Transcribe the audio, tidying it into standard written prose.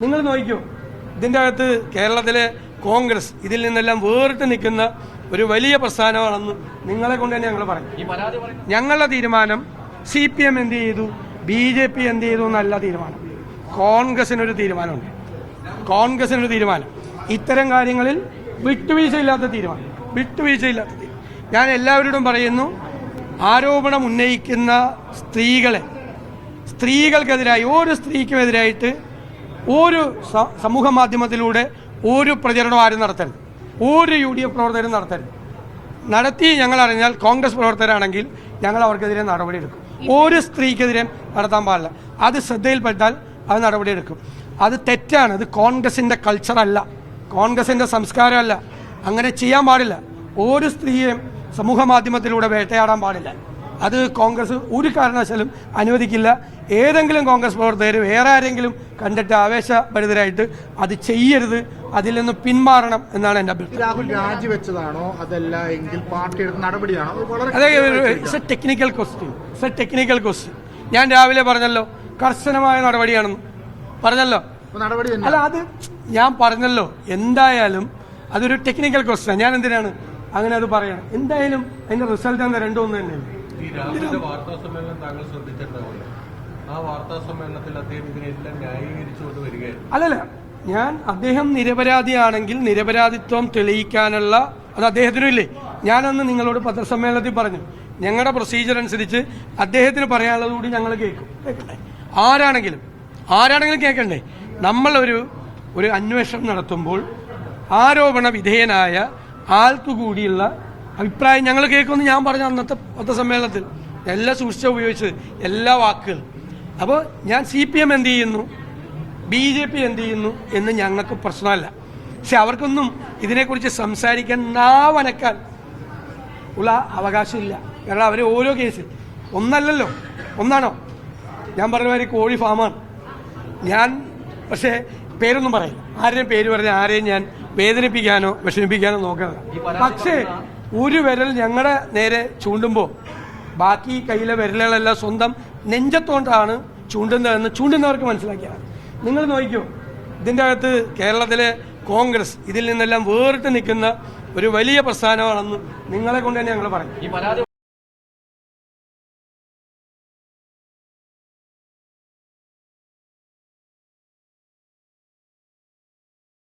നിങ്ങൾ നോക്കിക്കോ, ഇതിൻ്റെ അകത്ത് കേരളത്തിലെ കോൺഗ്രസ് ഇതിൽ നിന്നെല്ലാം വേറിട്ട് നിൽക്കുന്ന ഒരു വലിയ പ്രസ്ഥാനമാണെന്ന് നിങ്ങളെ കൊണ്ട് തന്നെ ഞങ്ങൾ പറയും. ഞങ്ങളുടെ തീരുമാനം CPM എന്ത് ചെയ്തു, BJP എന്ത് ചെയ്തു എന്നല്ല തീരുമാനം. കോൺഗ്രസിനൊരു തീരുമാനമുണ്ട്. കോൺഗ്രസിനൊരു തീരുമാനം, ഇത്തരം കാര്യങ്ങളിൽ വിട്ടുവീഴ്ചയില്ലാത്ത തീരുമാനം. ഞാൻ എല്ലാവരോടും പറയുന്നു, ആരോപണം ഉന്നയിക്കുന്ന സ്ത്രീകൾക്കെതിരായി, ഒരു സ്ത്രീക്കുമെതിരായിട്ട് ഒരു സമൂഹ മാധ്യമത്തിലൂടെ ഒരു പ്രചരണം ആരും നടത്തരുത്, ഒരു UDF പ്രവർത്തകരും നടത്തരുത്. നടത്തി ഞങ്ങൾ അറിഞ്ഞാൽ കോൺഗ്രസ് പ്രവർത്തകരാണെങ്കിൽ ഞങ്ങൾ അവർക്കെതിരെ നടപടിയെടുക്കും. ഒരു സ്ത്രീക്കെതിരെ നടത്താൻ പാടില്ല. അത് ശ്രദ്ധയിൽപ്പെട്ടാൽ അത് നടപടിയെടുക്കും. അത് തെറ്റാണ്. അത് കോൺഗ്രസിൻ്റെ കൾച്ചറല്ല, കോൺഗ്രസിൻ്റെ സംസ്കാരമല്ല. അങ്ങനെ ചെയ്യാൻ പാടില്ല. ഒരു സ്ത്രീയെയും സമൂഹ മാധ്യമത്തിലൂടെ വേട്ടയാടാൻ പാടില്ല. അത് കോൺഗ്രസ് ഒരു കാരണവശാലും അനുവദിക്കില്ല. ഏതെങ്കിലും കോൺഗ്രസ് പ്രവർത്തകർ വേറെ ആരെങ്കിലും കണ്ടിട്ട് ആവേശഭരിതരായിട്ട് അത് ചെയ്യരുത്, അതിൽ നിന്ന് പിന്മാറണം എന്നാണ് എൻ്റെ അഭിപ്രായം. രാഹുൽ രാജിവെച്ചതാണോ അതല്ല എങ്കിൽ പാർട്ടിയുടെ നടപടിയാണോ? അതെ, ഇറ്റ്സ് എ ടെക്നിക്കൽ ക്വസ്റ്റ്യൻ. ഞാൻ രാവിലെ പറഞ്ഞല്ലോ കർശനമായ നടപടിയാണെന്ന് പറഞ്ഞല്ലോ. അല്ല, അത് ഞാൻ പറഞ്ഞല്ലോ. എന്തായാലും അതൊരു ടെക്നിക്കൽ ക്വസ്റ്റ്യൻ. ഞാൻ എന്തിനാണ് അങ്ങനെ അത് പറയണം? എന്തായാലും അതിന്റെ റിസൾട്ട് എന്താ, രണ്ടും ഒന്ന് തന്നെയാണ്. ഈ രാഹുലിന്റെ വാർത്താ സമ്മേളനം താങ്കൾ ശ്രദ്ധിച്ചിട്ടുണ്ടാവില്ല. ആ വാർത്താ സമ്മേളനത്തിൽ അദ്ദേഹം ഇതിനെല്ലാം ന്യായീകരിച്ചുകൊണ്ട് വരികയായിരുന്നു. അല്ലല്ല, അദ്ദേഹം നിരപരാധിയാണെങ്കിൽ നിരപരാധിത്വം തെളിയിക്കാനുള്ള അത് അദ്ദേഹത്തിനും ഇല്ലേ. ഞാനന്ന് നിങ്ങളോട് പത്രസമ്മേളനത്തിൽ പറഞ്ഞു, ഞങ്ങളുടെ പ്രൊസീജിയർ അനുസരിച്ച് അദ്ദേഹത്തിന് പറയാനുള്ളത് കൂടി ഞങ്ങൾ കേൾക്കണ്ടേ? ആരാണെങ്കിലും കേൾക്കണ്ടേ? നമ്മളൊരു അന്വേഷണം നടത്തുമ്പോൾ ആരോപണ വിധേയനായ ആൾക്ക് കൂടിയുള്ള അഭിപ്രായം ഞങ്ങൾ കേൾക്കുമെന്ന് ഞാൻ പറഞ്ഞു അന്നത്തെ പത്രസമ്മേളനത്തിൽ. എല്ലാം സൂക്ഷിച്ച് ഉപയോഗിച്ച് എല്ലാ വാക്കുകളും. അപ്പോൾ ഞാൻ CPM എന്ത് ചെയ്യുന്നു, BJP എന്ത് ചെയ്യുന്നു എന്ന് ഞങ്ങൾക്ക് പ്രശ്നമല്ല. പക്ഷെ അവർക്കൊന്നും ഇതിനെക്കുറിച്ച് സംസാരിക്കാൻ, നാവനക്കാൻ ഉള്ള അവകാശമില്ല. കാരണം അവർ ഓരോ കേസ് ഒന്നല്ലല്ലോ, ഒന്നാണോ? ഞാൻ പറഞ്ഞ മാതിരി കോഴി ഫാമാണ് ഞാൻ. പക്ഷേ പേരൊന്നും പറയില്ല. ആരുടെയും പേര് പറഞ്ഞാൽ ആരെയും ഞാൻ വേദനിപ്പിക്കാനോ വിഷമിപ്പിക്കാനോ നോക്കരുത്. പക്ഷേ ഒരു വിരൽ ഞങ്ങളുടെ നേരെ ചൂണ്ടുമ്പോൾ ബാക്കി കയ്യിലെ വിരലുകളെല്ലാം സ്വന്തം നെഞ്ചത്തോണ്ടാണ് ചൂണ്ടുന്നതെന്ന് ചൂണ്ടുന്നവർക്ക് മനസ്സിലാക്കിയാണ്. നിങ്ങൾ നോക്കിക്കോ, ഇതിൻ്റെ അകത്ത് കേരളത്തിലെ കോൺഗ്രസ് ഇതിൽ നിന്നെല്ലാം വേറിട്ട് നിൽക്കുന്ന ഒരു വലിയ പ്രസ്ഥാനമാണെന്ന് നിങ്ങളെ കൊണ്ട് തന്നെ ഞങ്ങൾ പറയും.